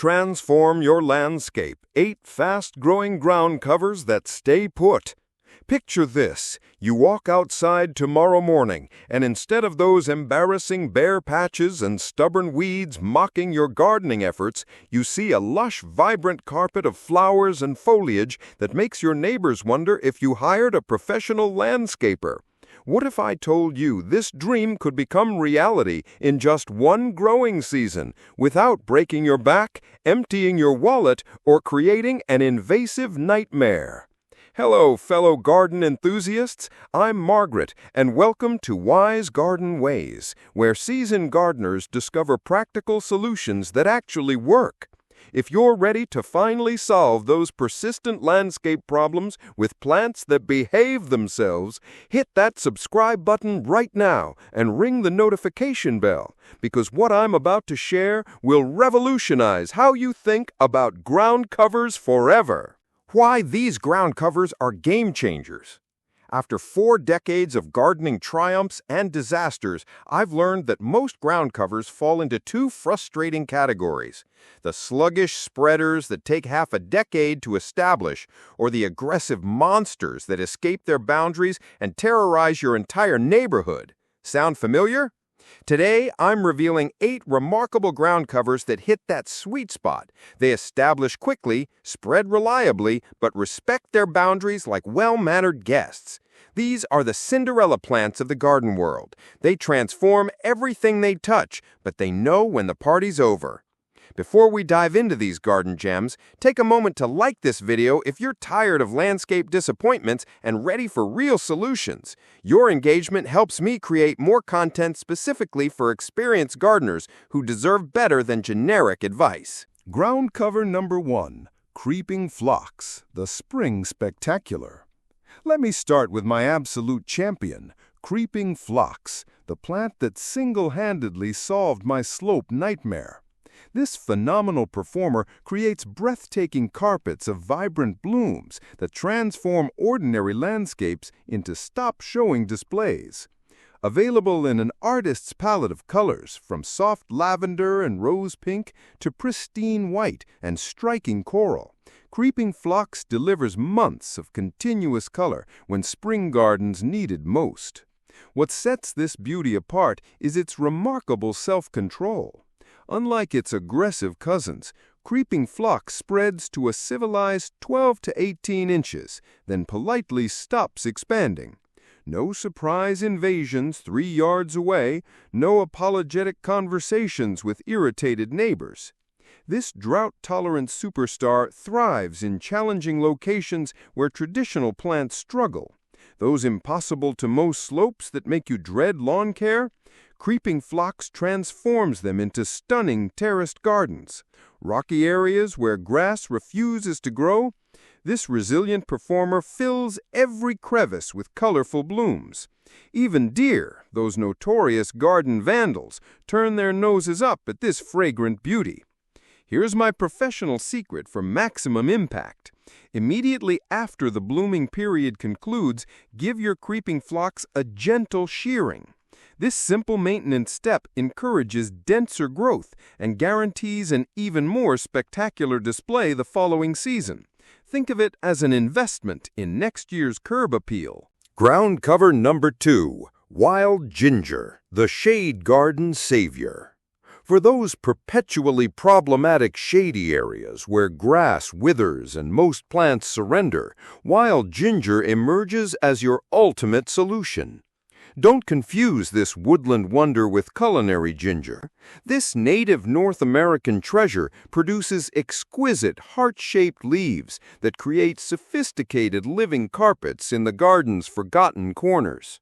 Transform your landscape. 8 fast-growing ground covers that stay put. Picture this. You walk outside tomorrow morning, and instead of those embarrassing bare patches and stubborn weeds mocking your gardening efforts, you see a lush, vibrant carpet of flowers and foliage that makes your neighbors wonder if you hired a professional landscaper. What if I told you this dream could become reality in just one growing season, without breaking your back, emptying your wallet, or creating an invasive nightmare? Hello, fellow garden enthusiasts. I'm Margaret, and welcome to Wise Garden Ways, where seasoned gardeners discover practical solutions that actually work. If you're ready to finally solve those persistent landscape problems with plants that behave themselves, hit that subscribe button right now and ring the notification bell, because what I'm about to share will revolutionize how you think about ground covers forever. Why these ground covers are game changers. After 4 decades of gardening triumphs and disasters, I've learned that most ground covers fall into 2 frustrating categories: the sluggish spreaders that take half a decade to establish, or the aggressive monsters that escape their boundaries and terrorize your entire neighborhood. Sound familiar? Today, I'm revealing 8 remarkable ground covers that hit that sweet spot. They establish quickly, spread reliably, but respect their boundaries like well-mannered guests. These are the Cinderella plants of the garden world. They transform everything they touch, but they know when the party's over. Before we dive into these garden gems, take a moment to like this video if you're tired of landscape disappointments and ready for real solutions. Your engagement helps me create more content specifically for experienced gardeners who deserve better than generic advice. Ground cover number 1, Creeping Phlox, the Spring Spectacular. Let me start with my absolute champion, Creeping Phlox, the plant that single-handedly solved my slope nightmare. This phenomenal performer creates breathtaking carpets of vibrant blooms that transform ordinary landscapes into stop-showing displays. Available in an artist's palette of colors, from soft lavender and rose pink to pristine white and striking coral, Creeping Phlox delivers months of continuous color when spring gardens need it most. What sets this beauty apart is its remarkable self-control. Unlike its aggressive cousins, Creeping Phlox spreads to a civilized 12 to 18 inches, then politely stops expanding. No surprise invasions 3 yards away, no apologetic conversations with irritated neighbors. This drought-tolerant superstar thrives in challenging locations where traditional plants struggle. Those impossible-to-mow slopes that make you dread lawn care? Creeping Phlox transforms them into stunning terraced gardens. Rocky areas where grass refuses to grow? This resilient performer fills every crevice with colorful blooms. Even deer, those notorious garden vandals, turn their noses up at this fragrant beauty. Here's my professional secret for maximum impact. Immediately after the blooming period concludes, give your Creeping Phlox a gentle shearing. This simple maintenance step encourages denser growth and guarantees an even more spectacular display the following season. Think of it as an investment in next year's curb appeal. Ground cover number 2, Wild Ginger, the Shade Garden Savior. For those perpetually problematic shady areas where grass withers and most plants surrender, wild ginger emerges as your ultimate solution. Don't confuse this woodland wonder with culinary ginger. This native North American treasure produces exquisite heart-shaped leaves that create sophisticated living carpets in the garden's forgotten corners.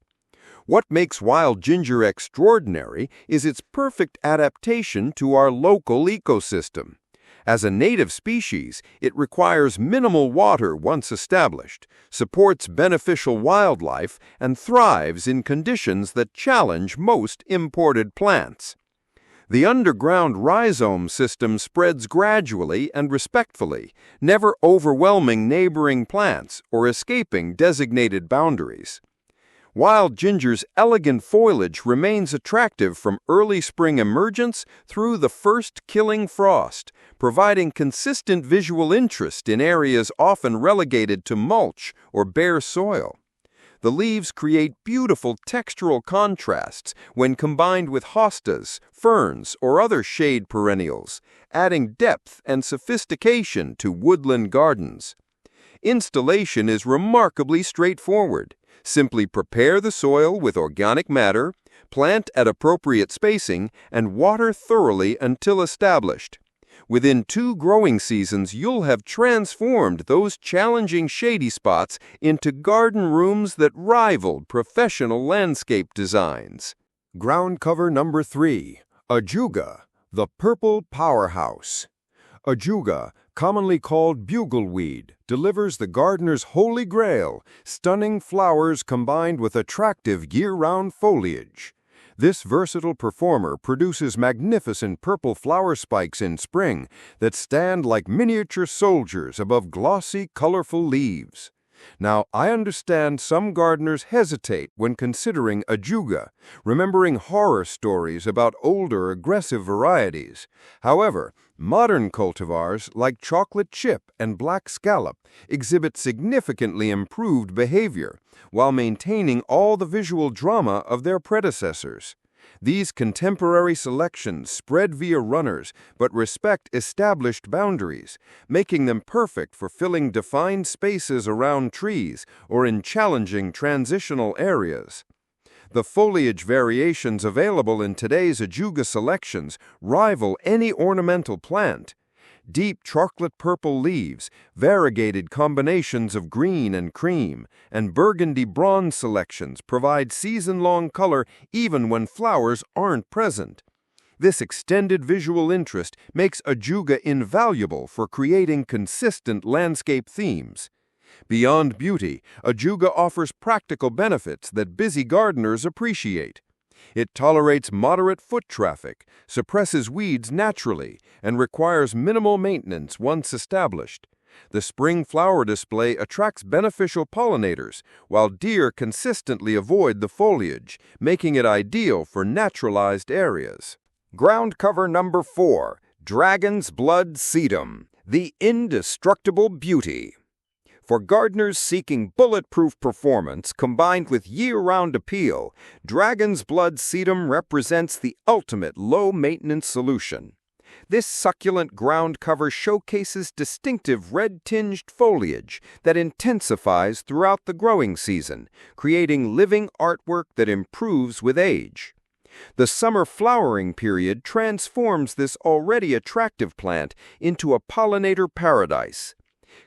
What makes wild ginger extraordinary is its perfect adaptation to our local ecosystem. As a native species, it requires minimal water once established, supports beneficial wildlife, and thrives in conditions that challenge most imported plants. The underground rhizome system spreads gradually and respectfully, never overwhelming neighboring plants or escaping designated boundaries. Wild ginger's elegant foliage remains attractive from early spring emergence through the first killing frost, providing consistent visual interest in areas often relegated to mulch or bare soil. The leaves create beautiful textural contrasts when combined with hostas, ferns, or other shade perennials, adding depth and sophistication to woodland gardens. Installation is remarkably straightforward. Simply prepare the soil with organic matter, plant at appropriate spacing, and water thoroughly until established. Within 2 growing seasons, you'll have transformed those challenging shady spots into garden rooms that rivaled professional landscape designs. Ground cover number 3. Ajuga, the purple powerhouse. Ajuga, commonly called bugleweed, delivers the gardener's holy grail, stunning flowers combined with attractive year-round foliage. This versatile performer produces magnificent purple flower spikes in spring that stand like miniature soldiers above glossy, colorful leaves. Now, I understand some gardeners hesitate when considering Ajuga, remembering horror stories about older, aggressive varieties. However, modern cultivars like chocolate chip and black scallop exhibit significantly improved behavior, while maintaining all the visual drama of their predecessors. These contemporary selections spread via runners but respect established boundaries, making them perfect for filling defined spaces around trees or in challenging transitional areas. The foliage variations available in today's Ajuga selections rival any ornamental plant. Deep chocolate purple leaves, variegated combinations of green and cream, and burgundy bronze selections provide season-long color even when flowers aren't present. This extended visual interest makes Ajuga invaluable for creating consistent landscape themes. Beyond beauty, Ajuga offers practical benefits that busy gardeners appreciate. It tolerates moderate foot traffic, suppresses weeds naturally, and requires minimal maintenance once established. The spring flower display attracts beneficial pollinators, while deer consistently avoid the foliage, making it ideal for naturalized areas. Ground cover number 4, Dragon's Blood Sedum, the indestructible beauty. For gardeners seeking bulletproof performance combined with year-round appeal, Dragon's Blood Sedum represents the ultimate low-maintenance solution. This succulent ground cover showcases distinctive red-tinged foliage that intensifies throughout the growing season, creating living artwork that improves with age. The summer flowering period transforms this already attractive plant into a pollinator paradise.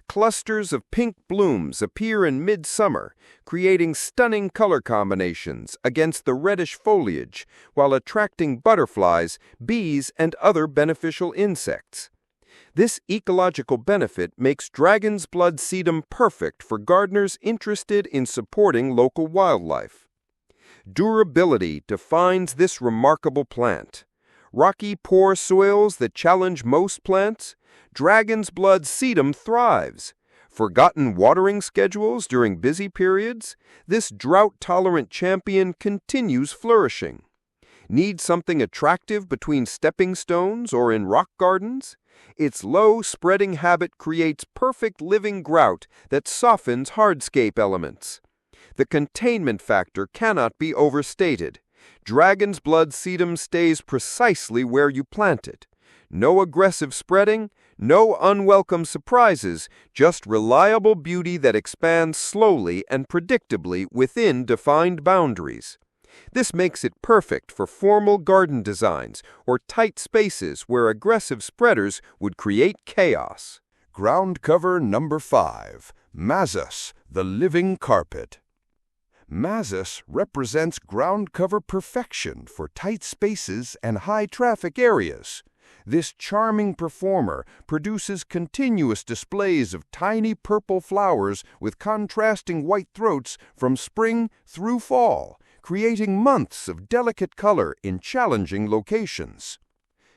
Clusters of pink blooms appear in midsummer, creating stunning color combinations against the reddish foliage, while attracting butterflies, bees, and other beneficial insects. This ecological benefit makes Dragon's Blood Sedum perfect for gardeners interested in supporting local wildlife. Durability defines this remarkable plant. Rocky, poor soils that challenge most plants, Dragon's Blood Sedum thrives. Forgotten watering schedules during busy periods, this drought-tolerant champion continues flourishing. Need something attractive between stepping stones or in rock gardens? Its low spreading habit creates perfect living grout that softens hardscape elements. The containment factor cannot be overstated. Dragon's Blood Sedum stays precisely where you plant it. No aggressive spreading, no unwelcome surprises, just reliable beauty that expands slowly and predictably within defined boundaries. This makes it perfect for formal garden designs or tight spaces where aggressive spreaders would create chaos. Ground cover number 5. Mazus, the living carpet. Mazus represents ground cover perfection for tight spaces and high-traffic areas. This charming performer produces continuous displays of tiny purple flowers with contrasting white throats from spring through fall, creating months of delicate color in challenging locations.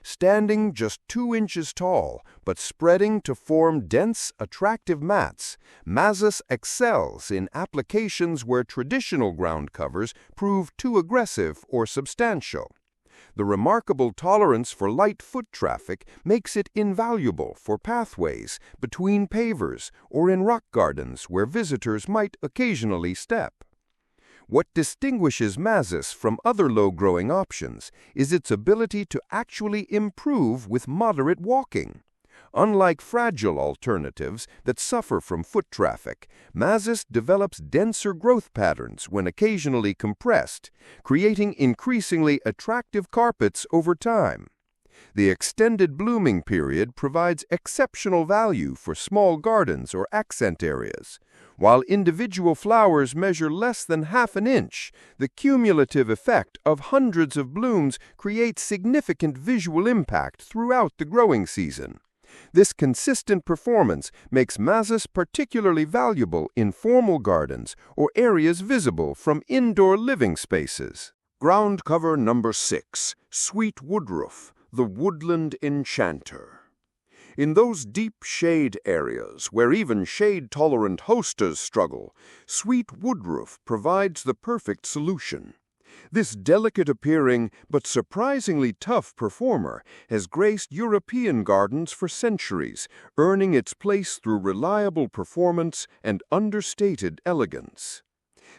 standing just 2 inches tall, but spreading to form dense, attractive mats. Mazus excels in applications where traditional ground covers prove too aggressive or substantial. The remarkable tolerance for light foot traffic makes it invaluable for pathways, between pavers, or in rock gardens where visitors might occasionally step. What distinguishes Mazus from other low-growing options is its ability to actually improve with moderate walking. Unlike fragile alternatives that suffer from foot traffic, Mazus develops denser growth patterns when occasionally compressed, creating increasingly attractive carpets over time. The extended blooming period provides exceptional value for small gardens or accent areas. While individual flowers measure less than half an inch, the cumulative effect of hundreds of blooms creates significant visual impact throughout the growing season. This consistent performance makes Mazus particularly valuable in formal gardens or areas visible from indoor living spaces. Ground cover number 6, sweet woodruff, the woodland enchanter. In those deep shade areas where even shade-tolerant hostas struggle, sweet woodruff provides the perfect solution. This delicate-appearing but surprisingly tough performer has graced European gardens for centuries, earning its place through reliable performance and understated elegance.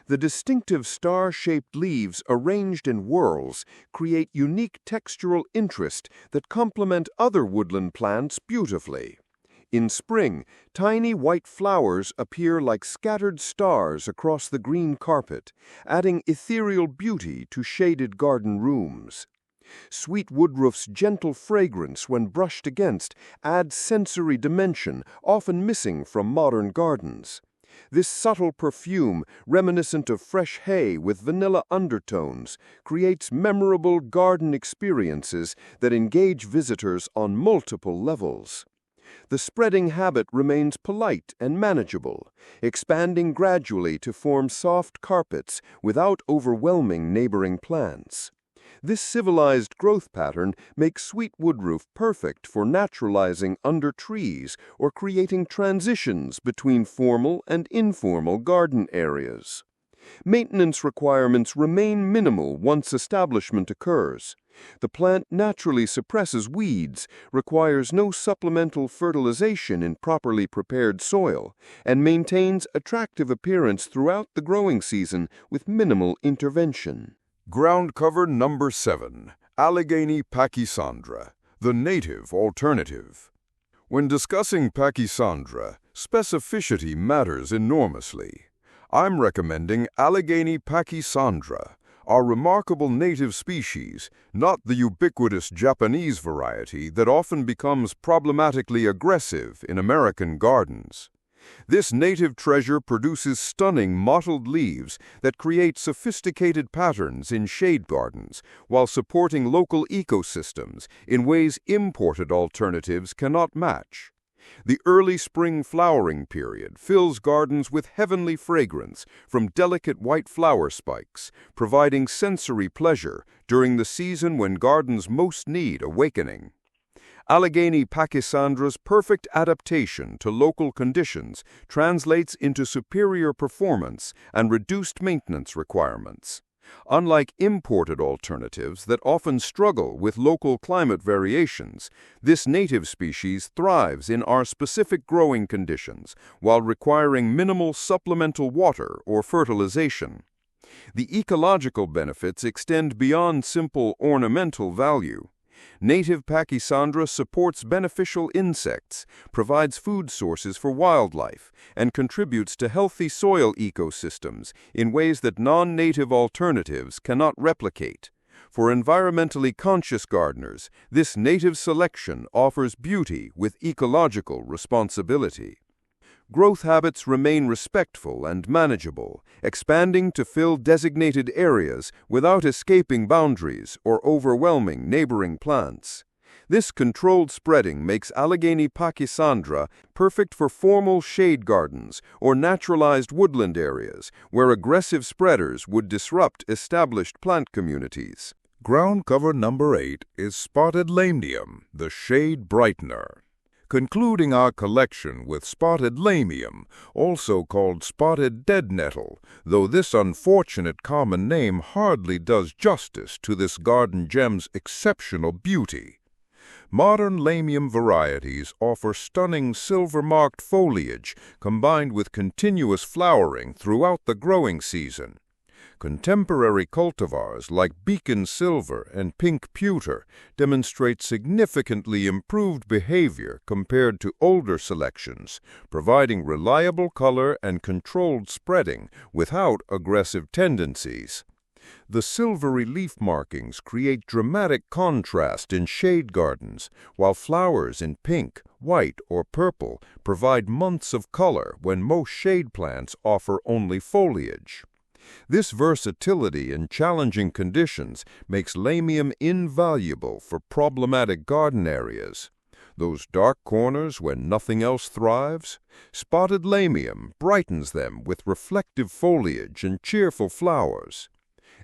The distinctive star-shaped leaves arranged in whorls create unique textural interest that complement other woodland plants beautifully. In spring, tiny white flowers appear like scattered stars across the green carpet, adding ethereal beauty to shaded garden rooms. Sweet woodruff's gentle fragrance when brushed against adds sensory dimension, often missing from modern gardens. This subtle perfume, reminiscent of fresh hay with vanilla undertones, creates memorable garden experiences that engage visitors on multiple levels. The spreading habit remains polite and manageable, expanding gradually to form soft carpets without overwhelming neighboring plants. This civilized growth pattern makes sweet woodruff perfect for naturalizing under trees or creating transitions between formal and informal garden areas. Maintenance requirements remain minimal once establishment occurs. The plant naturally suppresses weeds, requires no supplemental fertilization in properly prepared soil, and maintains attractive appearance throughout the growing season with minimal intervention. Ground cover number 7, Allegheny pachysandra, the native alternative. When discussing pachysandra, specificity matters enormously. I'm recommending Allegheny pachysandra, our remarkable native species, not the ubiquitous Japanese variety that often becomes problematically aggressive in American gardens. This native treasure produces stunning mottled leaves that create sophisticated patterns in shade gardens while supporting local ecosystems in ways imported alternatives cannot match. The early spring flowering period fills gardens with heavenly fragrance from delicate white flower spikes, providing sensory pleasure during the season when gardens most need awakening. Allegheny pachysandra's perfect adaptation to local conditions translates into superior performance and reduced maintenance requirements. Unlike imported alternatives that often struggle with local climate variations, this native species thrives in our specific growing conditions while requiring minimal supplemental water or fertilization. The ecological benefits extend beyond simple ornamental value. Native pachysandra supports beneficial insects, provides food sources for wildlife, and contributes to healthy soil ecosystems in ways that non-native alternatives cannot replicate. For environmentally conscious gardeners, this native selection offers beauty with ecological responsibility. Growth habits remain respectful and manageable, expanding to fill designated areas without escaping boundaries or overwhelming neighboring plants. This controlled spreading makes Allegheny pachysandra perfect for formal shade gardens or naturalized woodland areas where aggressive spreaders would disrupt established plant communities. Ground cover number 8 is spotted lamium, the shade brightener. Concluding our collection with spotted lamium, also called spotted dead nettle, though this unfortunate common name hardly does justice to this garden gem's exceptional beauty. Modern lamium varieties offer stunning silver-marked foliage combined with continuous flowering throughout the growing season. Contemporary cultivars like beacon silver and pink pewter demonstrate significantly improved behavior compared to older selections, providing reliable color and controlled spreading without aggressive tendencies. The silvery leaf markings create dramatic contrast in shade gardens, while flowers in pink, white, or purple provide months of color when most shade plants offer only foliage. This versatility in challenging conditions makes lamium invaluable for problematic garden areas. Those dark corners where nothing else thrives? Spotted lamium brightens them with reflective foliage and cheerful flowers.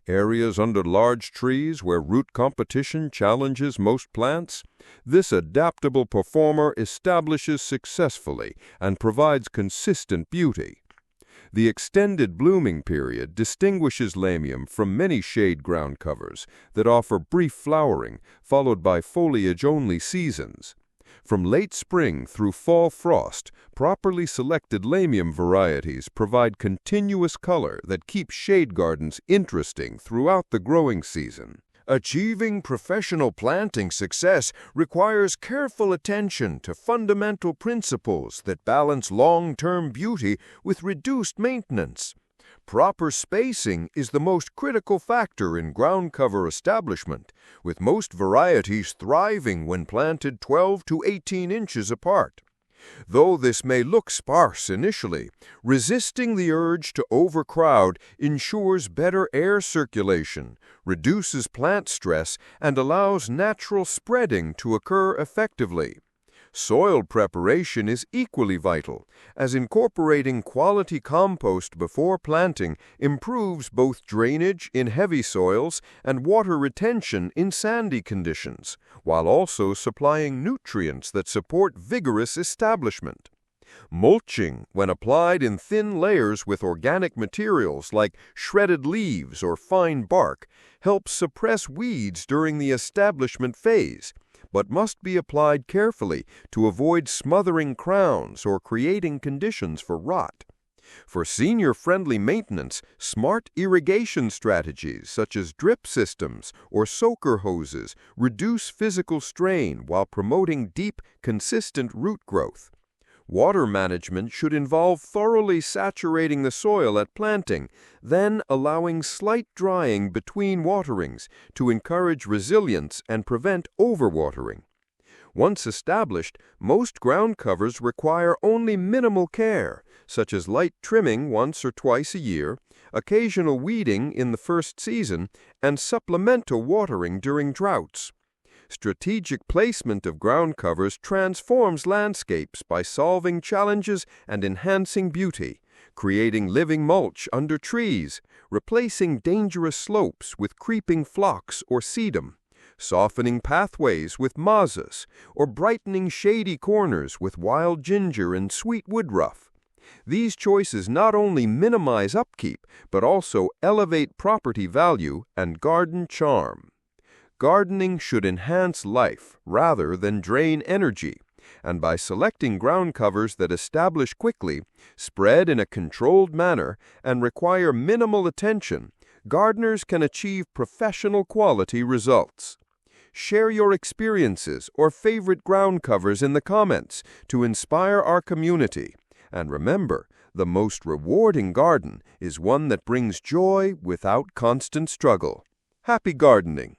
Areas under large trees where root competition challenges most plants? This adaptable performer establishes successfully and provides consistent beauty. The extended blooming period distinguishes lamium from many shade ground covers that offer brief flowering followed by foliage-only seasons. From late spring through fall frost, properly selected lamium varieties provide continuous color that keeps shade gardens interesting throughout the growing season. Achieving professional planting success requires careful attention to fundamental principles that balance long-term beauty with reduced maintenance. Proper spacing is the most critical factor in ground cover establishment, with most varieties thriving when planted 12 to 18 inches apart. Though this may look sparse initially, resisting the urge to overcrowd ensures better air circulation, reduces plant stress, and allows natural spreading to occur effectively. Soil preparation is equally vital, as incorporating quality compost before planting improves both drainage in heavy soils and water retention in sandy conditions, while also supplying nutrients that support vigorous establishment. Mulching, when applied in thin layers with organic materials like shredded leaves or fine bark, helps suppress weeds during the establishment phase, but must be applied carefully to avoid smothering crowns or creating conditions for rot. For senior-friendly maintenance, smart irrigation strategies such as drip systems or soaker hoses reduce physical strain while promoting deep, consistent root growth. Water management should involve thoroughly saturating the soil at planting, then allowing slight drying between waterings to encourage resilience and prevent overwatering. Once established, most ground covers require only minimal care, such as light trimming once or twice a year, occasional weeding in the first season, and supplemental watering during droughts. Strategic placement of ground covers transforms landscapes by solving challenges and enhancing beauty, creating living mulch under trees, replacing dangerous slopes with creeping phlox or sedum, softening pathways with Mazus, or brightening shady corners with wild ginger and sweet woodruff. These choices not only minimize upkeep, but also elevate property value and garden charm. Gardening should enhance life rather than drain energy, and by selecting ground covers that establish quickly, spread in a controlled manner, and require minimal attention, gardeners can achieve professional quality results. Share your experiences or favorite ground covers in the comments to inspire our community. And remember, the most rewarding garden is one that brings joy without constant struggle. Happy gardening!